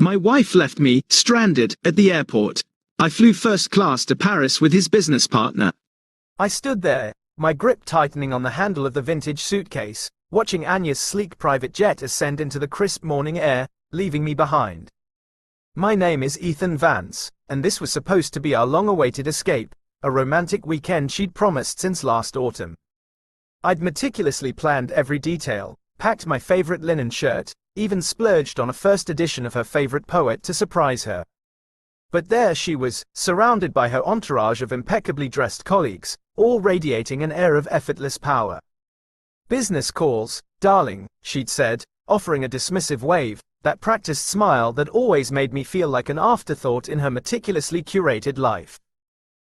My wife left me, stranded, at the airport. I flew first class to Paris with his business partner. I stood there, my grip tightening on the handle of the vintage suitcase, watching Anya's sleek private jet ascend into the crisp morning air, leaving me behind. My name is Ethan Vance, and this was supposed to be our long-awaited escape, a romantic weekend she'd promised since last autumn. I'd meticulously planned every detail, packed my favorite linen shirt, even splurged on a first edition of her favorite poet to surprise her. But there she was, surrounded by her entourage of impeccably dressed colleagues, all radiating an air of effortless power. "Business calls, darling," she'd said, offering a dismissive wave, that practiced smile that always made me feel like an afterthought in her meticulously curated life.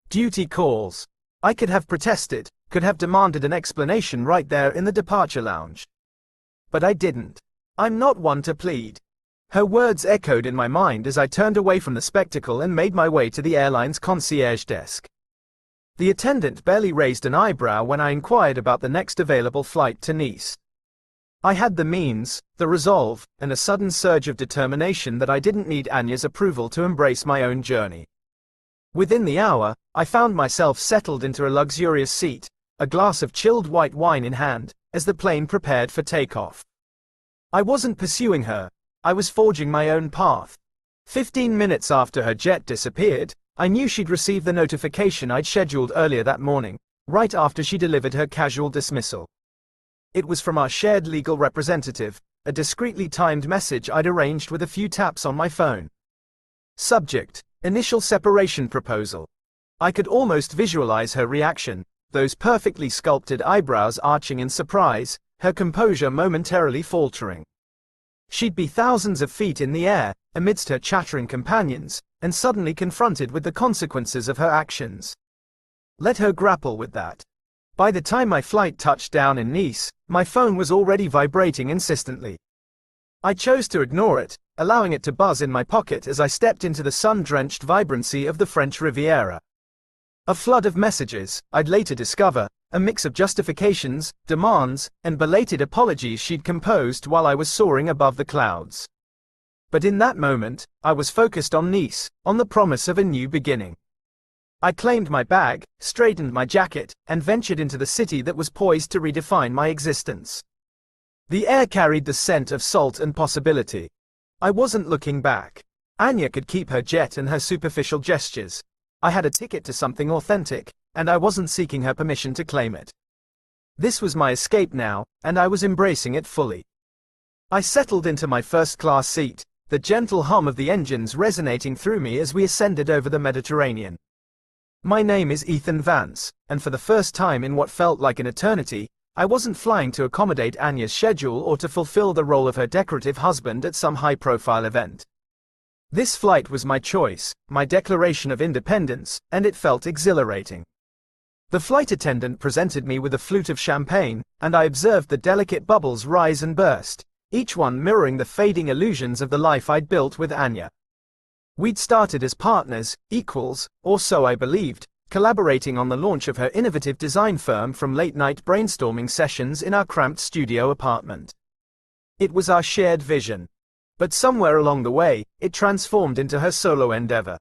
"Duty calls." I could have protested, could have demanded an explanation right there in the departure lounge. But I didn't. I'm not one to plead. Her words echoed in my mind as I turned away from the spectacle and made my way to the airline's concierge desk. The attendant barely raised an eyebrow when I inquired about the next available flight to Nice. I had the means, the resolve, and a sudden surge of determination that I didn't need Anya's approval to embrace my own journey. Within the hour, I found myself settled into a luxurious seat, a glass of chilled white wine in hand, as the plane prepared for takeoff. I wasn't pursuing her. I was forging my own path. 15 minutes after her jet disappeared, I knew she'd received the notification I'd scheduled earlier that morning, right after she delivered her casual dismissal. It was from our shared legal representative, a discreetly timed message I'd arranged with a few taps on my phone. Subject: Initial separation proposal. I could almost visualize her reaction, those perfectly sculpted eyebrows arching in surprise, her composure momentarily faltering. She'd be thousands of feet in the air, amidst her chattering companions, and suddenly confronted with the consequences of her actions. Let her grapple with that. By the time my flight touched down in Nice, my phone was already vibrating insistently. I chose to ignore it, allowing it to buzz in my pocket as I stepped into the sun-drenched vibrancy of the French Riviera. A flood of messages, I'd later discover, a mix of justifications, demands, and belated apologies she'd composed while I was soaring above the clouds. But in that moment, I was focused on Nice, on the promise of a new beginning. I claimed my bag, straightened my jacket, and ventured into the city that was poised to redefine my existence. The air carried the scent of salt and possibility. I wasn't looking back. Anya could keep her jet and her superficial gestures. I had a ticket to something authentic, and I wasn't seeking her permission to claim it. This was my escape now, and I was embracing it fully. I settled into my first-class seat, the gentle hum of the engines resonating through me as we ascended over the Mediterranean. My name is Ethan Vance, and for the first time in what felt like an eternity, I wasn't flying to accommodate Anya's schedule or to fulfill the role of her decorative husband at some high-profile event. This flight was my choice, my declaration of independence, and it felt exhilarating. The flight attendant presented me with a flute of champagne, and I observed the delicate bubbles rise and burst, each one mirroring the fading illusions of the life I'd built with Anya. We'd started as partners, equals, or so I believed, collaborating on the launch of her innovative design firm from late-night brainstorming sessions in our cramped studio apartment. It was our shared vision. But somewhere along the way, it transformed into her solo endeavor.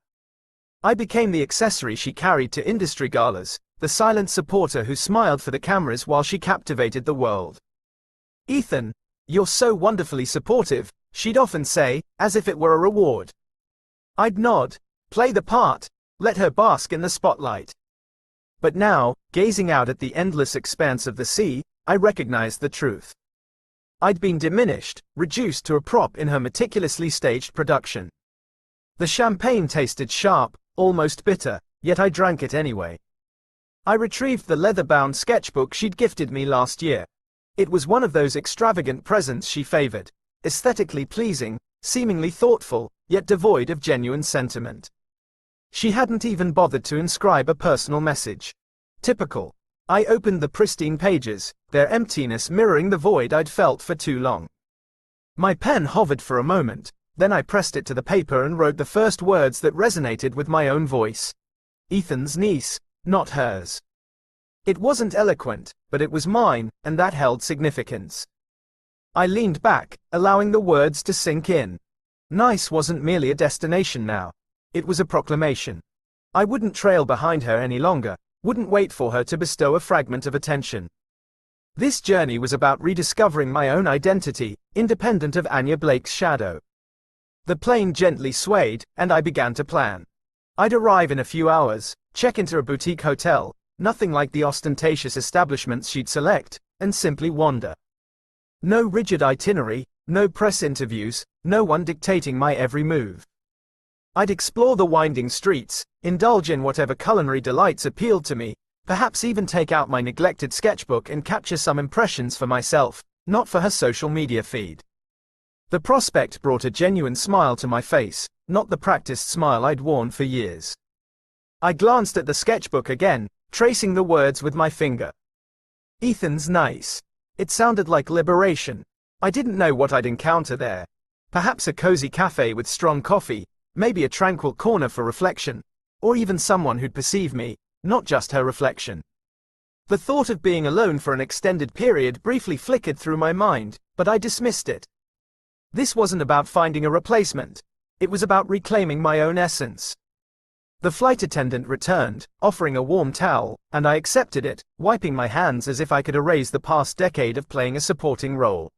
I became the accessory she carried to industry galas, the silent supporter who smiled for the cameras while she captivated the world. "Ethan, you're so wonderfully supportive," she'd often say, as if it were a reward. I'd nod, play the part, let her bask in the spotlight. But now, gazing out at the endless expanse of the sea, I recognized the truth. I'd been diminished, reduced to a prop in her meticulously staged production. The champagne tasted sharp, almost bitter, yet I drank it anyway. I retrieved the leather-bound sketchbook she'd gifted me last year. It was one of those extravagant presents she favored, aesthetically pleasing, seemingly thoughtful, yet devoid of genuine sentiment. She hadn't even bothered to inscribe a personal message. Typical. I opened the pristine pages, their emptiness mirroring the void I'd felt for too long. My pen hovered for a moment, then I pressed it to the paper and wrote the first words that resonated with my own voice. Ethan's niece, not hers. It wasn't eloquent, but it was mine, and that held significance. I leaned back, allowing the words to sink in. Nice wasn't merely a destination now. It was a proclamation. I wouldn't trail behind her any longer, wouldn't wait for her to bestow a fragment of attention. This journey was about rediscovering my own identity, independent of Anya Blake's shadow. The plane gently swayed, and I began to plan. I'd arrive in a few hours, check into a boutique hotel, nothing like the ostentatious establishments she'd select, and simply wander. No rigid itinerary, no press interviews, no one dictating my every move. I'd explore the winding streets, indulge in whatever culinary delights appealed to me, perhaps even take out my neglected sketchbook and capture some impressions for myself, not for her social media feed. The prospect brought a genuine smile to my face, not the practiced smile I'd worn for years. I glanced at the sketchbook again, tracing the words with my finger. Ethan's nice. It sounded like liberation. I didn't know what I'd encounter there. Perhaps a cozy cafe with strong coffee, maybe a tranquil corner for reflection, or even someone who'd perceive me, not just her reflection. The thought of being alone for an extended period briefly flickered through my mind, but I dismissed it. This wasn't about finding a replacement. It was about reclaiming my own essence. The flight attendant returned, offering a warm towel, and I accepted it, wiping my hands as if I could erase the past decade of playing a supporting role.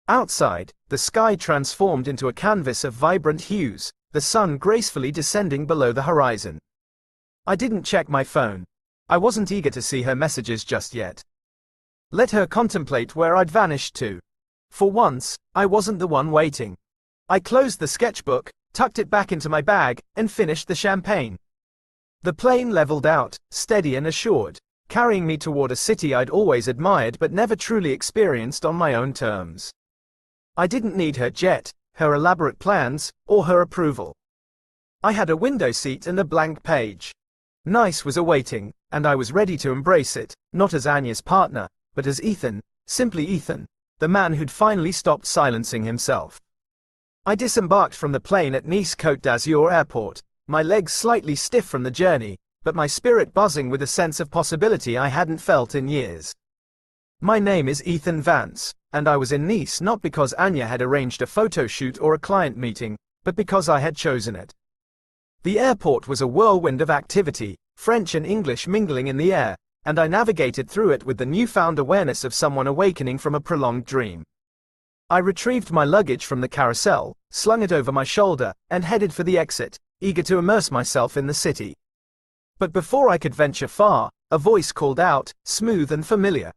Outside, the sky transformed into a canvas of vibrant hues, the sun gracefully descending below the horizon. I didn't check my phone. I wasn't eager to see her messages just yet. Let her contemplate where I'd vanished to. For once, I wasn't the one waiting. I closed the sketchbook, tucked it back into my bag, and finished the champagne. The plane leveled out, steady and assured, carrying me toward a city I'd always admired but never truly experienced on my own terms. I didn't need her jet, her elaborate plans, or her approval. I had a window seat and a blank page. Nice was awaiting, and I was ready to embrace it, not as Anya's partner, but as Ethan, simply Ethan, the man who'd finally stopped silencing himself. I disembarked from the plane at Nice Côte d'Azur Airport, my legs slightly stiff from the journey, but my spirit buzzing with a sense of possibility I hadn't felt in years. My name is Ethan Vance, and I was in Nice not because Anya had arranged a photo shoot or a client meeting, but because I had chosen it. The airport was a whirlwind of activity, French and English mingling in the air, and I navigated through it with the newfound awareness of someone awakening from a prolonged dream. I retrieved my luggage from the carousel, slung it over my shoulder, and headed for the exit, eager to immerse myself in the city. But before I could venture far, a voice called out, smooth and familiar.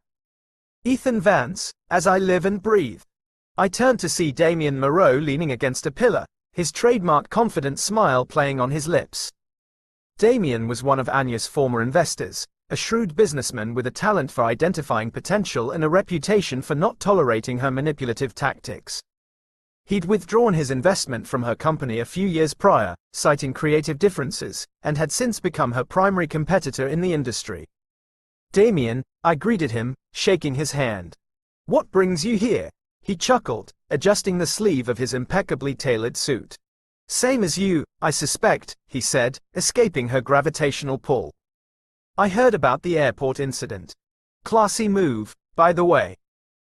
Ethan Vance, as I live and breathe. I turned to see Damien Moreau leaning against a pillar, his trademark confident smile playing on his lips. Damien was one of Anya's former investors, a shrewd businessman with a talent for identifying potential and a reputation for not tolerating her manipulative tactics. He'd withdrawn his investment from her company a few years prior, citing creative differences, and had since become her primary competitor in the industry. Damien, I greeted him, shaking his hand. What brings you here? He chuckled, adjusting the sleeve of his impeccably tailored suit. Same as you, I suspect, he said, escaping her gravitational pull. I heard about the airport incident. Classy move, by the way.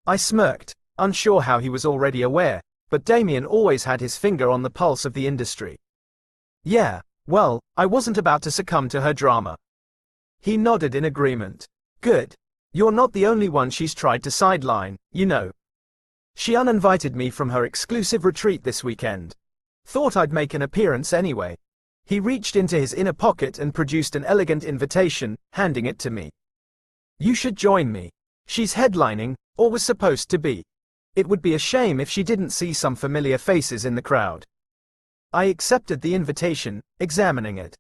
I smirked, unsure how he was already aware, but Damien always had his finger on the pulse of the industry. Yeah, well, I wasn't about to succumb to her drama. He nodded in agreement. Good. You're not the only one she's tried to sideline, you know. She uninvited me from her exclusive retreat this weekend. Thought I'd make an appearance anyway. He reached into his inner pocket and produced an elegant invitation, handing it to me. You should join me. She's headlining, or was supposed to be. It would be a shame if she didn't see some familiar faces in the crowd. I accepted the invitation, examining it.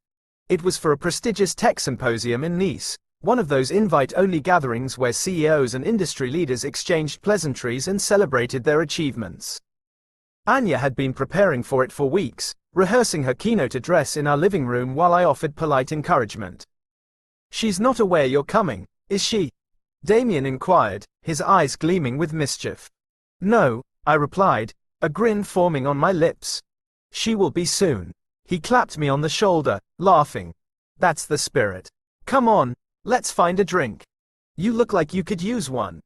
It was for a prestigious tech symposium in Nice, one of those invite-only gatherings where CEOs and industry leaders exchanged pleasantries and celebrated their achievements. Anya had been preparing for it for weeks, rehearsing her keynote address in our living room while I offered polite encouragement. She's not aware you're coming, is she? Damien inquired, his eyes gleaming with mischief. No, I replied, a grin forming on my lips. She will be soon. He clapped me on the shoulder, laughing. That's the spirit. Come on, let's find a drink. You look like you could use one.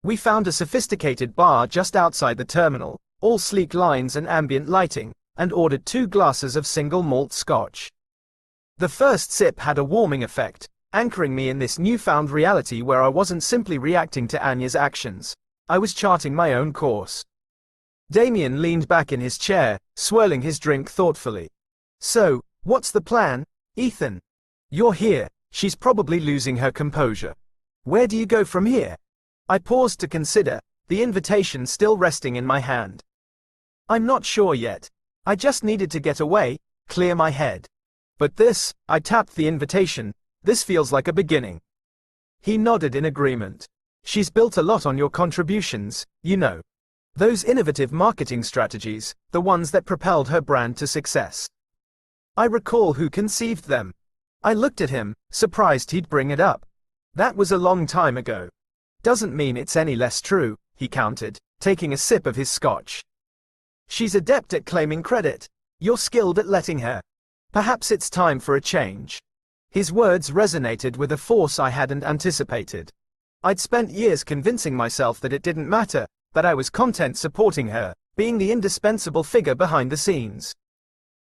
We found a sophisticated bar just outside the terminal, all sleek lines and ambient lighting, and ordered 2 glasses of single malt scotch. The first sip had a warming effect, anchoring me in this newfound reality where I wasn't simply reacting to Anya's actions. I was charting my own course. Damien leaned back in his chair, swirling his drink thoughtfully. "So, what's the plan, Ethan? You're here. She's probably losing her composure. Where do you go from here?" I paused to consider, the invitation still resting in my hand. "I'm not sure yet. I just needed to get away, clear my head. But this," I tapped the invitation, "this feels like a beginning." He nodded in agreement. "She's built a lot on your contributions, you know. Those innovative marketing strategies, the ones that propelled her brand to success. I recall who conceived them." I looked at him, surprised he'd bring it up. "That was a long time ago." "Doesn't mean it's any less true," he countered, taking a sip of his scotch. "She's adept at claiming credit. You're skilled at letting her. Perhaps it's time for a change." His words resonated with a force I hadn't anticipated. I'd spent years convincing myself that it didn't matter, that I was content supporting her, being the indispensable figure behind the scenes.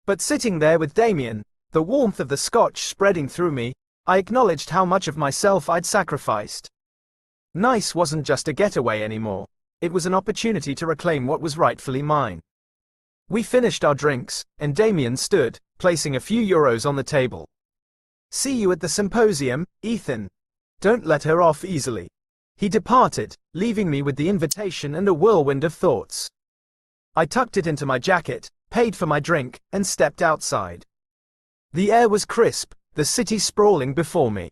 But sitting there with Damien, the warmth of the scotch spreading through me, I acknowledged how much of myself I'd sacrificed. Nice wasn't just a getaway anymore. It was an opportunity to reclaim what was rightfully mine. We finished our drinks, and Damien stood, placing a few euros on the table. "See you at the symposium, Ethan. Don't let her off easily." He departed, leaving me with the invitation and a whirlwind of thoughts. I tucked it into my jacket, paid for my drink, and stepped outside. The air was crisp, the city sprawling before me.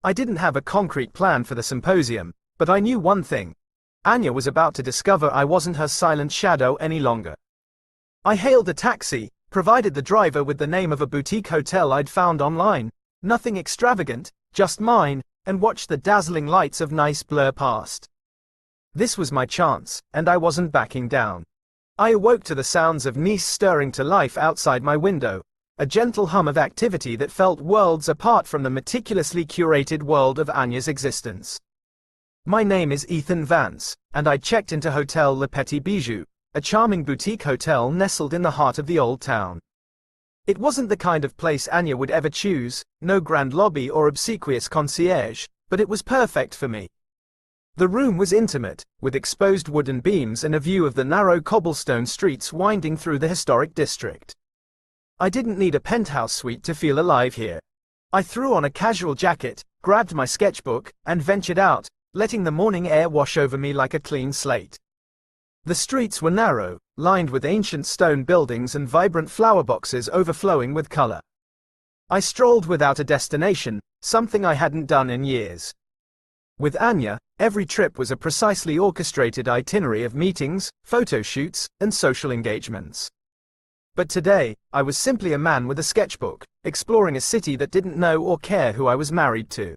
I didn't have a concrete plan for the symposium, but I knew one thing. Anya was about to discover I wasn't her silent shadow any longer. I hailed a taxi, provided the driver with the name of a boutique hotel I'd found online, nothing extravagant, just mine, and watched the dazzling lights of Nice blur past. This was my chance, and I wasn't backing down. I awoke to the sounds of Nice stirring to life outside my window, a gentle hum of activity that felt worlds apart from the meticulously curated world of Anya's existence. My name is Ethan Vance, and I checked into Hotel Le Petit Bijou, a charming boutique hotel nestled in the heart of the old town. It wasn't the kind of place Anya would ever choose, no grand lobby or obsequious concierge, but it was perfect for me. The room was intimate, with exposed wooden beams and a view of the narrow cobblestone streets winding through the historic district. I didn't need a penthouse suite to feel alive here. I threw on a casual jacket, grabbed my sketchbook, and ventured out, letting the morning air wash over me like a clean slate. The streets were narrow, lined with ancient stone buildings and vibrant flower boxes overflowing with color. I strolled without a destination, something I hadn't done in years. With Anya, every trip was a precisely orchestrated itinerary of meetings, photo shoots, and social engagements. But today, I was simply a man with a sketchbook, exploring a city that didn't know or care who I was married to.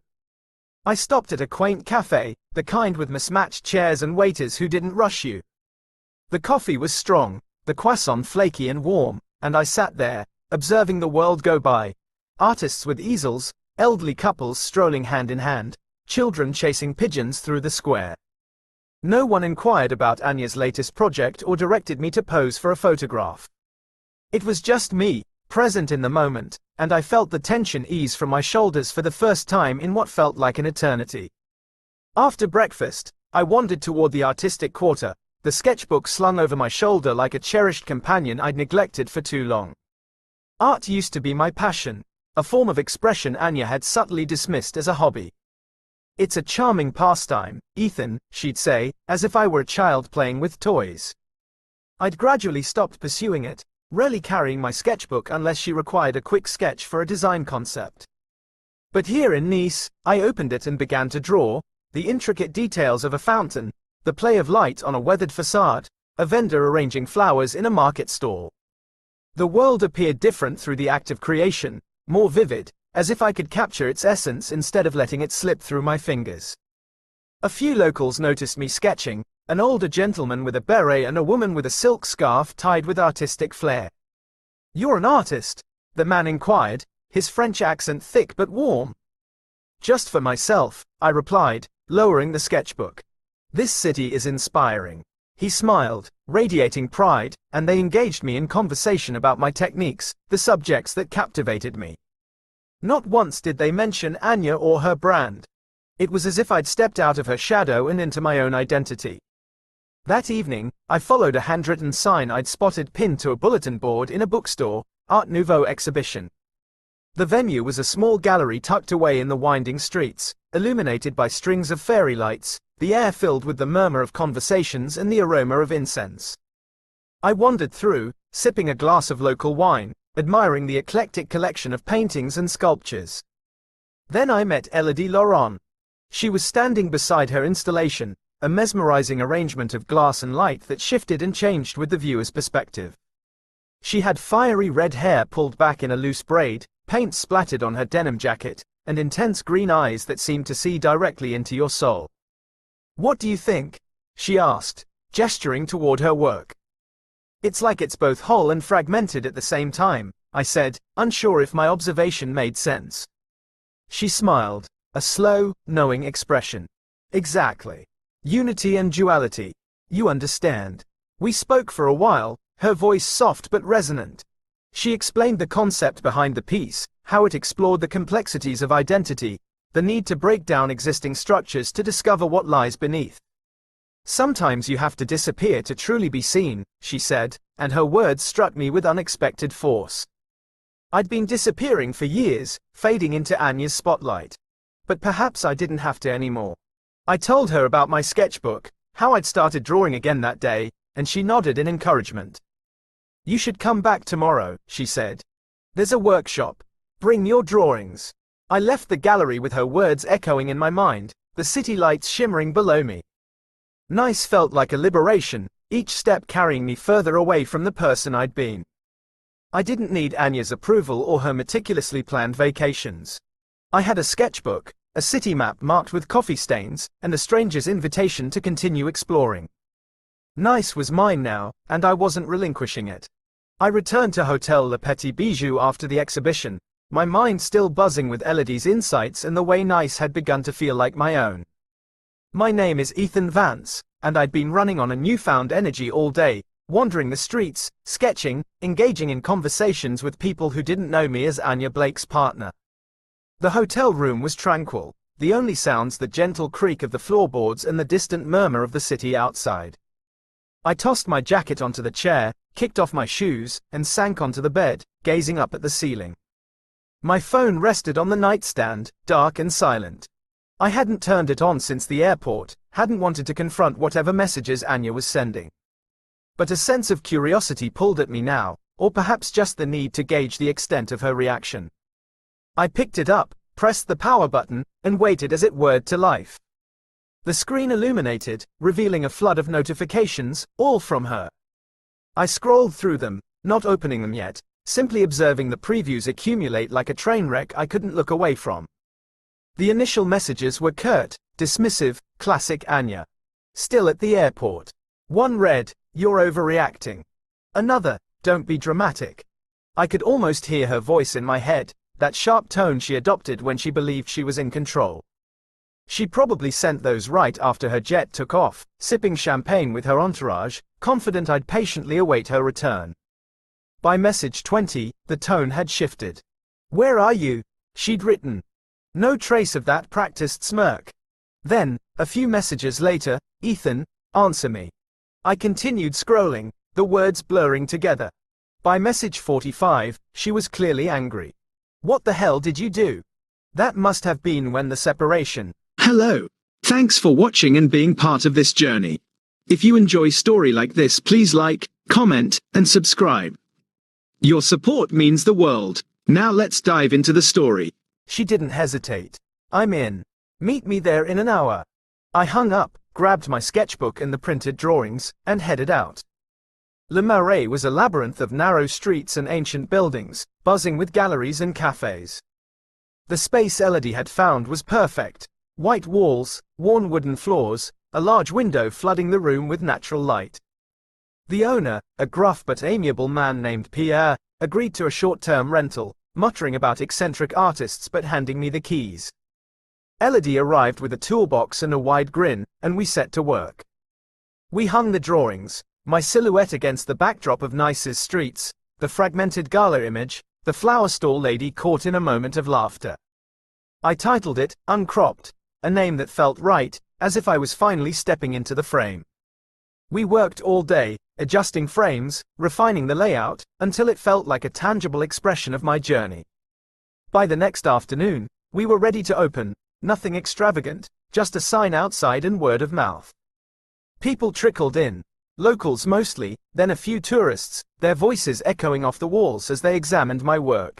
I stopped at a quaint cafe, the kind with mismatched chairs and waiters who didn't rush you. The coffee was strong, the croissant flaky and warm, and I sat there, observing the world go by. Artists with easels, elderly couples strolling hand in hand, children chasing pigeons through the square. No one inquired about Anya's latest project or directed me to pose for a photograph. It was just me, present in the moment, and I felt the tension ease from my shoulders for the first time in what felt like an eternity. After breakfast, I wandered toward the artistic quarter, the sketchbook slung over my shoulder like a cherished companion I'd neglected for too long. Art used to be my passion, a form of expression Anya had subtly dismissed as a hobby. "It's a charming pastime, Ethan," she'd say, as if I were a child playing with toys. I'd gradually stopped pursuing it, rarely carrying my sketchbook unless she required a quick sketch for a design concept. But here in Nice, I opened it and began to draw, the intricate details of a fountain, the play of light on a weathered facade, a vendor arranging flowers in a market stall. The world appeared different through the act of creation, more vivid, as if I could capture its essence instead of letting it slip through my fingers. A few locals noticed me sketching, an older gentleman with a beret and a woman with a silk scarf tied with artistic flair. "You're an artist?" the man inquired, his French accent thick but warm. "Just for myself," I replied, lowering the sketchbook. "This city is inspiring. He smiled, radiating pride, and they engaged me in conversation about my techniques, the subjects that captivated me. Not once did they mention Anya or her brand. It was as if I'd stepped out of her shadow and into my own identity. That evening, I followed a handwritten sign I'd spotted pinned to a bulletin board in a bookstore, Art Nouveau exhibition. The venue was a small gallery tucked away in the winding streets, illuminated by strings of fairy lights, the air filled with the murmur of conversations and the aroma of incense. I wandered through, sipping a glass of local wine, admiring the eclectic collection of paintings and sculptures. Then I met Elodie Laurent. She was standing beside her installation, a mesmerizing arrangement of glass and light that shifted and changed with the viewer's perspective. She had fiery red hair pulled back in a loose braid, paint splattered on her denim jacket, and intense green eyes that seemed to see directly into your soul. "What do you think?" she asked, gesturing toward her work. "It's like it's both whole and fragmented at the same time," I said, unsure if my observation made sense. She smiled, a slow, knowing expression. "Exactly. Unity and duality. You understand." We spoke for a while, her voice soft but resonant. She explained the concept behind the piece, how it explored the complexities of identity, the need to break down existing structures to discover what lies beneath. "Sometimes you have to disappear to truly be seen," she said, and her words struck me with unexpected force. I'd been disappearing for years, fading into Anya's spotlight. But perhaps I didn't have to anymore. I told her about my sketchbook, how I'd started drawing again that day, and she nodded in encouragement. "You should come back tomorrow," she said. "There's a workshop. Bring your drawings." I left the gallery with her words echoing in my mind, the city lights shimmering below me. Nice felt like a liberation, each step carrying me further away from the person I'd been. I didn't need Anya's approval or her meticulously planned vacations. I had a sketchbook, a city map marked with coffee stains, and a stranger's invitation to continue exploring. Nice was mine now, and I wasn't relinquishing it. I returned to Hotel Le Petit Bijou after the exhibition, my mind still buzzing with Elodie's insights and the way Nice had begun to feel like my own. My name is Ethan Vance, and I'd been running on a newfound energy all day, wandering the streets, sketching, engaging in conversations with people who didn't know me as Anya Blake's partner. The hotel room was tranquil, the only sounds the gentle creak of the floorboards and the distant murmur of the city outside. I tossed my jacket onto the chair, kicked off my shoes, and sank onto the bed, gazing up at the ceiling. My phone rested on the nightstand, dark and silent. I hadn't turned it on since the airport, hadn't wanted to confront whatever messages Anya was sending. But a sense of curiosity pulled at me now, or perhaps just the need to gauge the extent of her reaction. I picked it up, pressed the power button, and waited as it whirred to life. The screen illuminated, revealing a flood of notifications, all from her. I scrolled through them, not opening them yet, simply observing the previews accumulate like a train wreck I couldn't look away from. The initial messages were curt, dismissive, classic Anya. Still at the airport. One read, "You're overreacting." Another, "Don't be dramatic." I could almost hear her voice in my head, that sharp tone she adopted when she believed she was in control. She probably sent those right after her jet took off, sipping champagne with her entourage, confident I'd patiently await her return. By message 20, the tone had shifted. "Where are you?" she'd written. No trace of that practiced smirk. Then, a few messages later, "Ethan, answer me." I continued scrolling, the words blurring together. By message 45, she was clearly angry. "What the hell did you do?" That must have been when the separation. Hello. Thanks for watching and being part of this journey. If you enjoy story like this, please like, comment, and subscribe. Your support means the world. Now let's dive into the story. She didn't hesitate. "I'm in. Meet me there in an hour." I hung up, grabbed my sketchbook and the printed drawings, and headed out. Le Marais was a labyrinth of narrow streets and ancient buildings, buzzing with galleries and cafes. The space Elodie had found was perfect. White walls, worn wooden floors, a large window flooding the room with natural light. The owner, a gruff but amiable man named Pierre, agreed to a short-term rental, muttering about eccentric artists but handing me the keys. Elodie arrived with a toolbox and a wide grin, and we set to work. We hung the drawings, my silhouette against the backdrop of Nice's streets, the fragmented gala image, the flower stall lady caught in a moment of laughter. I titled it, Uncropped, a name that felt right, as if I was finally stepping into the frame. We worked all day, adjusting frames, refining the layout, until it felt like a tangible expression of my journey. By the next afternoon, we were ready to open, nothing extravagant, just a sign outside and word of mouth. People trickled in, locals mostly, then a few tourists, their voices echoing off the walls as they examined my work.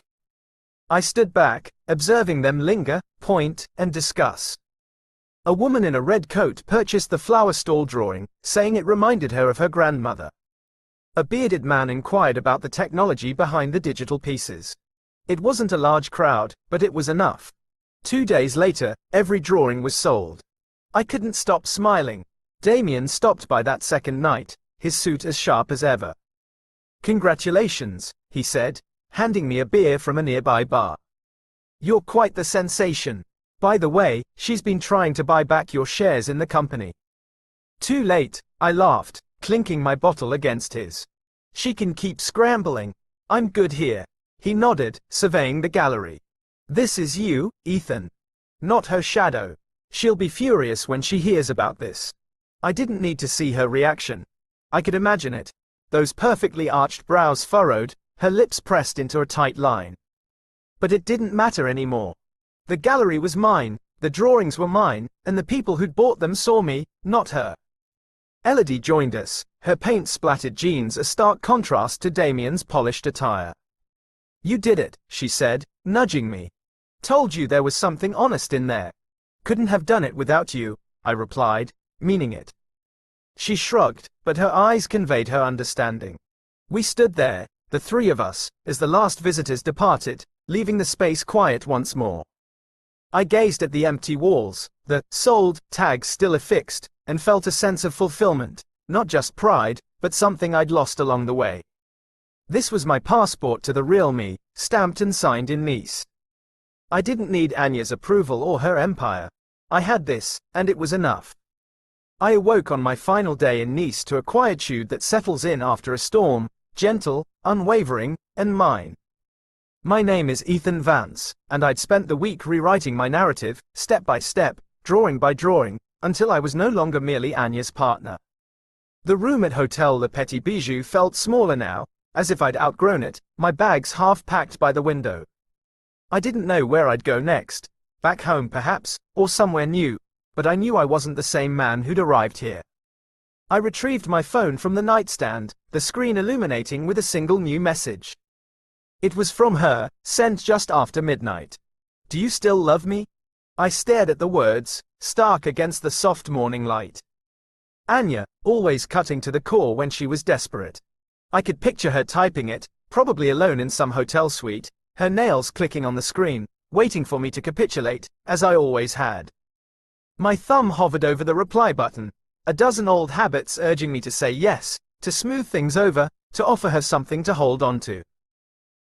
I stood back, observing them linger, point, and discuss. A woman in a red coat purchased the flower stall drawing, saying it reminded her of her grandmother. A bearded man inquired about the technology behind the digital pieces. It wasn't a large crowd, but it was enough. 2 days later, every drawing was sold. I couldn't stop smiling. Damien stopped by that second night, his suit as sharp as ever. "Congratulations," he said, handing me a beer from a nearby bar. "You're quite the sensation. By the way, she's been trying to buy back your shares in the company." "Too late," I laughed, clinking my bottle against his. "She can keep scrambling. I'm good here." He nodded, surveying the gallery. "This is you, Ethan. Not her shadow. She'll be furious when she hears about this." I didn't need to see her reaction. I could imagine it. Those perfectly arched brows furrowed, her lips pressed into a tight line. But it didn't matter anymore. The gallery was mine, the drawings were mine, and the people who'd bought them saw me, not her. Elodie joined us, her paint-splattered jeans a stark contrast to Damien's polished attire. "You did it," she said, nudging me. "Told you there was something honest in there." "Couldn't have done it without you," I replied, meaning it. She shrugged, but her eyes conveyed her understanding. We stood there, the three of us, as the last visitors departed, leaving the space quiet once more. I gazed at the empty walls, the "sold" tags still affixed, and felt a sense of fulfillment, not just pride, but something I'd lost along the way. This was my passport to the real me, stamped and signed in Nice. I didn't need Anya's approval or her empire. I had this, and it was enough. I awoke on my final day in Nice to a quietude that settles in after a storm, gentle, unwavering, and mine. My name is Ethan Vance, and I'd spent the week rewriting my narrative, step by step, drawing by drawing, until I was no longer merely Anya's partner. The room at Hotel Le Petit Bijou felt smaller now, as if I'd outgrown it, my bags half packed by the window. I didn't know where I'd go next, back home perhaps, or somewhere new, but I knew I wasn't the same man who'd arrived here. I retrieved my phone from the nightstand, the screen illuminating with a single new message. It was from her, sent just after midnight. "Do you still love me?" I stared at the words, stark against the soft morning light. Anya, always cutting to the core when she was desperate. I could picture her typing it, probably alone in some hotel suite, her nails clicking on the screen, waiting for me to capitulate, as I always had. My thumb hovered over the reply button, a dozen old habits urging me to say yes, to smooth things over, to offer her something to hold on to.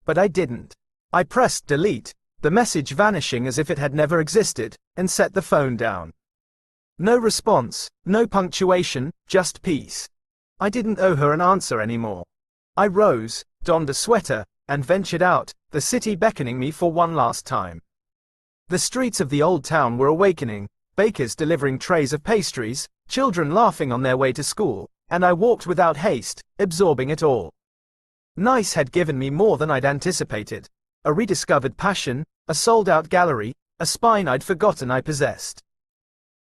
But I didn't. I pressed delete, the message vanishing as if it had never existed, and set the phone down. No response, no punctuation, just peace. I didn't owe her an answer anymore. I rose, donned a sweater, and ventured out, the city beckoning me for one last time. The streets of the old town were awakening, bakers delivering trays of pastries, children laughing on their way to school, and I walked without haste, absorbing it all. Nice had given me more than I'd anticipated. A rediscovered passion, a sold-out gallery, a spine I'd forgotten I possessed.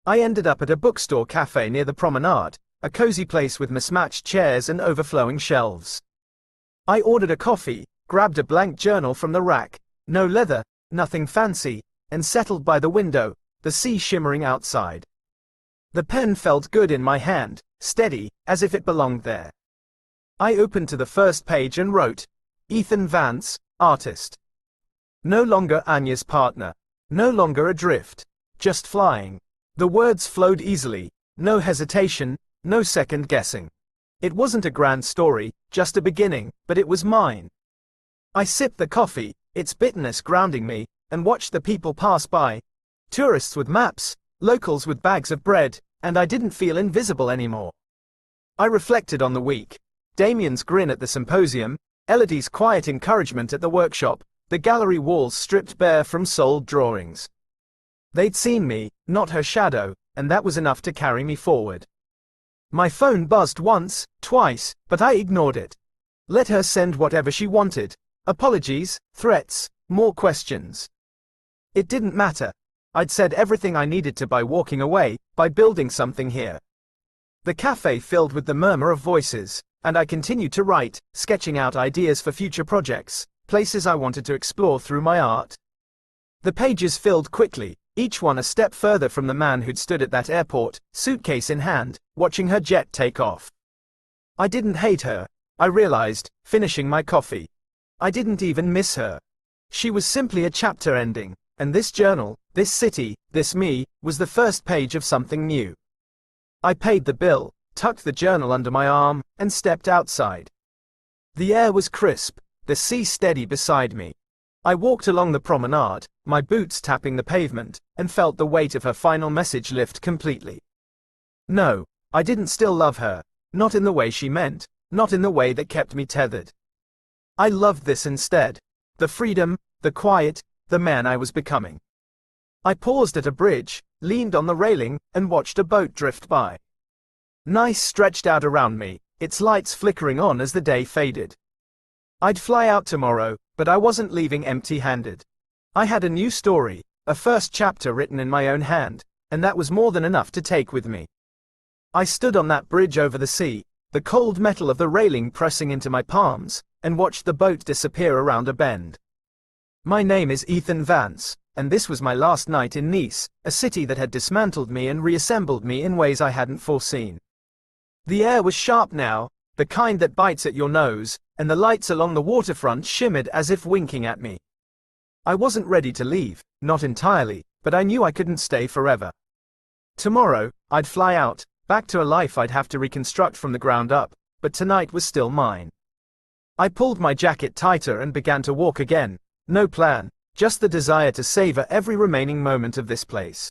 I ended up at a bookstore cafe near the promenade, a cozy place with mismatched chairs and overflowing shelves. I ordered a coffee, grabbed a blank journal from the rack, no leather, nothing fancy, and settled by the window, the sea shimmering outside. The pen felt good in my hand, steady, as if it belonged there. I opened to the first page and wrote, "Ethan Vance, artist." No longer Anya's partner. No longer adrift. Just flying. The words flowed easily, no hesitation, no second guessing. It wasn't a grand story, just a beginning, but it was mine. I sipped the coffee, its bitterness grounding me, and watched the people pass by. Tourists with maps, locals with bags of bread, and I didn't feel invisible anymore. I reflected on the week. Damien's grin at the symposium, Elodie's quiet encouragement at the workshop, the gallery walls stripped bare from sold drawings. They'd seen me, not her shadow, and that was enough to carry me forward. My phone buzzed once, twice, but I ignored it. Let her send whatever she wanted. Apologies, threats, more questions. It didn't matter. I'd said everything I needed to by walking away, by building something here. The cafe filled with the murmur of voices, and I continued to write, sketching out ideas for future projects, places I wanted to explore through my art. The pages filled quickly, each one a step further from the man who'd stood at that airport, suitcase in hand, watching her jet take off. I didn't hate her, I realized, finishing my coffee. I didn't even miss her. She was simply a chapter ending, and this journal, this city, this me, was the first page of something new. I paid the bill, tucked the journal under my arm, and stepped outside. The air was crisp, the sea steady beside me. I walked along the promenade, my boots tapping the pavement, and felt the weight of her final message lift completely. No, I didn't still love her, not in the way she meant, not in the way that kept me tethered. I loved this instead. The freedom, the quiet, the man I was becoming. I paused at a bridge, leaned on the railing, and watched a boat drift by. Nice stretched out around me, its lights flickering on as the day faded. I'd fly out tomorrow, but I wasn't leaving empty-handed. I had a new story, a first chapter written in my own hand, and that was more than enough to take with me. I stood on that bridge over the sea, the cold metal of the railing pressing into my palms, and watched the boat disappear around a bend. My name is Ethan Vance, and this was my last night in Nice, a city that had dismantled me and reassembled me in ways I hadn't foreseen. The air was sharp now, the kind that bites at your nose, and the lights along the waterfront shimmered as if winking at me. I wasn't ready to leave, not entirely, but I knew I couldn't stay forever. Tomorrow, I'd fly out, back to a life I'd have to reconstruct from the ground up, but tonight was still mine. I pulled my jacket tighter and began to walk again, no plan, just the desire to savor every remaining moment of this place.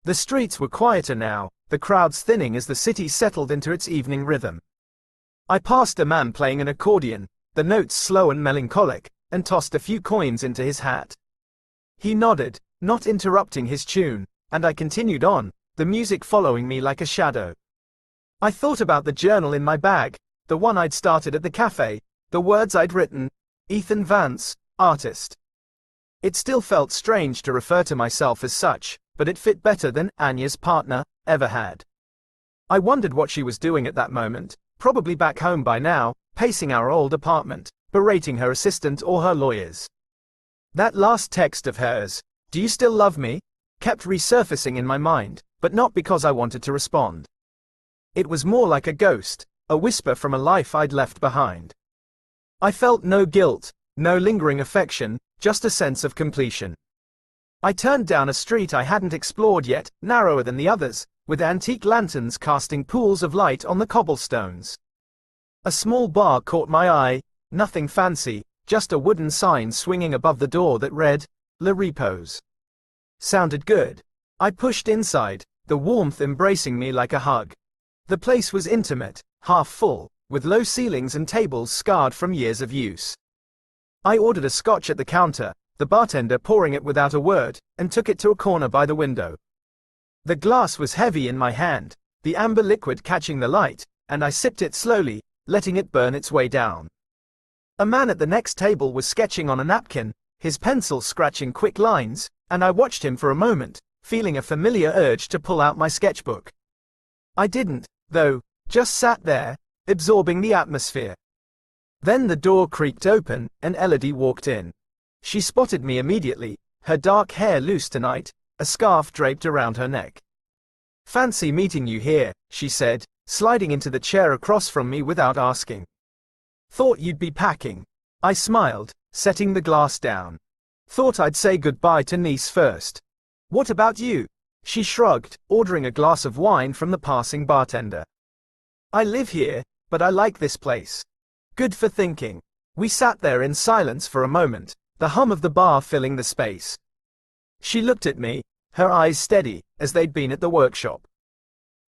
The streets were quieter now, the crowds thinning as the city settled into its evening rhythm. I passed a man playing an accordion, the notes slow and melancholic, and tossed a few coins into his hat. He nodded, not interrupting his tune, and I continued on, the music following me like a shadow. I thought about the journal in my bag, the one I'd started at the cafe, the words I'd written, Ethan Vance, artist. It still felt strange to refer to myself as such, but it fit better than Anya's partner ever had. I wondered what she was doing at that moment, probably back home by now, pacing our old apartment, berating her assistant or her lawyers. That last text of hers, "Do you still love me?" kept resurfacing in my mind, but not because I wanted to respond. It was more like a ghost, a whisper from a life I'd left behind. I felt no guilt, no lingering affection, just a sense of completion. I turned down a street I hadn't explored yet, narrower than the others, with antique lanterns casting pools of light on the cobblestones. A small bar caught my eye, nothing fancy, just a wooden sign swinging above the door that read, Le Repos. Sounded good. I pushed inside, the warmth embracing me like a hug. The place was intimate, half full, with low ceilings and tables scarred from years of use. I ordered a scotch at the counter, the bartender pouring it without a word, and took it to a corner by the window. The glass was heavy in my hand, the amber liquid catching the light, and I sipped it slowly, letting it burn its way down. A man at the next table was sketching on a napkin, his pencil scratching quick lines, and I watched him for a moment, feeling a familiar urge to pull out my sketchbook. I didn't, though, just sat there, absorbing the atmosphere. Then the door creaked open, and Elodie walked in. She spotted me immediately, her dark hair loose tonight, a scarf draped around her neck. "Fancy meeting you here," she said, sliding into the chair across from me without asking. "Thought you'd be packing." I smiled, setting the glass down. "Thought I'd say goodbye to Nice first. What about you?" She shrugged, ordering a glass of wine from the passing bartender. "I live here, but I like this place. Good for thinking." We sat there in silence for a moment, the hum of the bar filling the space. She looked at me, her eyes steady, as they'd been at the workshop.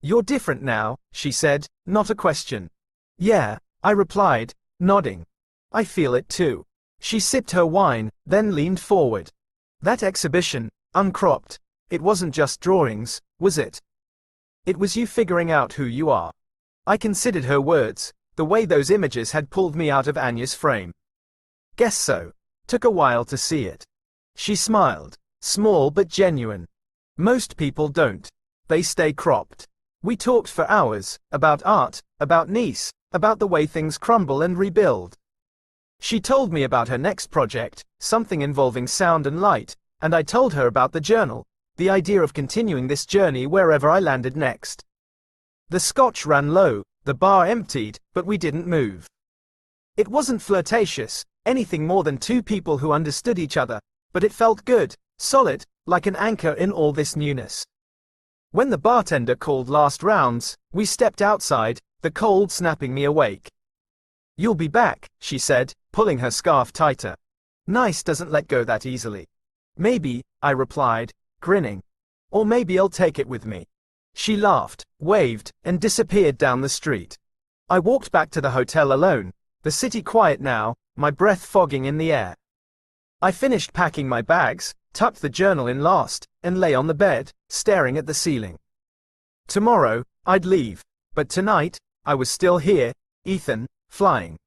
You're different now, she said, not a question. Yeah, I replied, nodding. I feel it too. She sipped her wine, then leaned forward. That exhibition, uncropped, it wasn't just drawings, was it? It was you figuring out who you are. I considered her words, the way those images had pulled me out of Anya's frame. Guess so. Took a while to see it. She smiled, small but genuine. Most people don't. They stay cropped. We talked for hours, about art, about Nice, about the way things crumble and rebuild. She told me about her next project, something involving sound and light, and I told her about the journal, the idea of continuing this journey wherever I landed next. The scotch ran low, the bar emptied, but we didn't move. It wasn't flirtatious, anything more than two people who understood each other, but it felt good, solid, like an anchor in all this newness. When the bartender called last rounds, we stepped outside, the cold snapping me awake. You'll be back, she said, pulling her scarf tighter. Nice doesn't let go that easily. Maybe, I replied, grinning. Or maybe I'll take it with me. She laughed, waved, and disappeared down the street. I walked back to the hotel alone, the city quiet now, my breath fogging in the air. I finished packing my bags, tucked the journal in last, and lay on the bed, staring at the ceiling. Tomorrow, I'd leave, but tonight, I was still here, Ethan, flying.